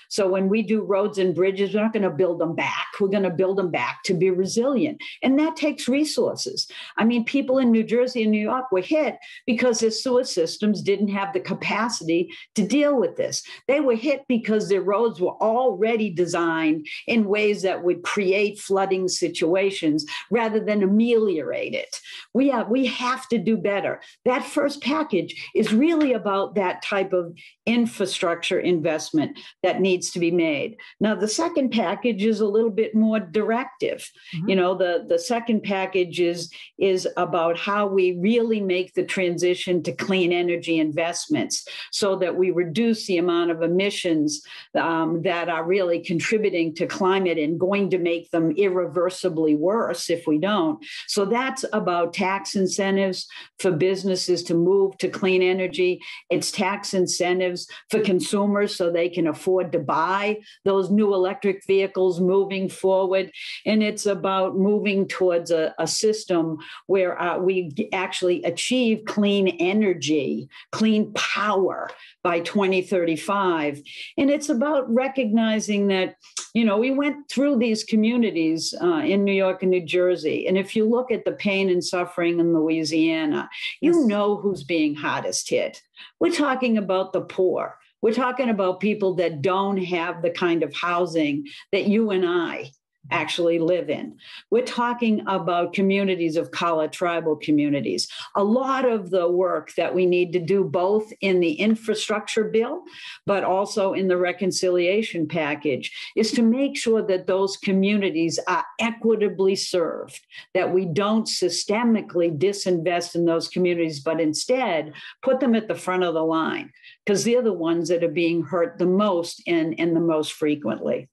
So when we do roads and bridges, we're not going to build them back. We're going to build them back to be resilient. And that takes resources. I mean, people in New Jersey and New York were hit because their sewer systems didn't have the capacity to deal with this. They were hit because their roads were already designed in ways that would create flooding situations rather than ameliorate it. We have to do better. That first package is really about that type of infrastructure investment that needs to be made. Now, the second package is a little bit more directive. Mm-hmm. You know, the second package is about how we really make the transition to clean energy investments so that we reduce the amount of emissions that are really contributing to climate and going to make them irreversibly worse if we don't. So that's about tax incentives for businesses to move to clean energy. It's tax incentives for consumers so they can afford to buy those new electric vehicles moving forward. And it's about moving towards a system where we actually achieve clean energy, clean power by 2035. And it's about recognizing that, you know, we went through these communities in New York and New Jersey. And if you look at the pain and suffering in Louisiana, you know who's being hardest hit. We're talking about the poor. We're talking about people that don't have the kind of housing that you and I actually live in. We're talking about communities of color, tribal communities. A lot of the work that we need to do both in the infrastructure bill, but also in the reconciliation package is to make sure that those communities are equitably served, that we don't systemically disinvest in those communities, but instead put them at the front of the line because they're the ones that are being hurt the most and the most frequently.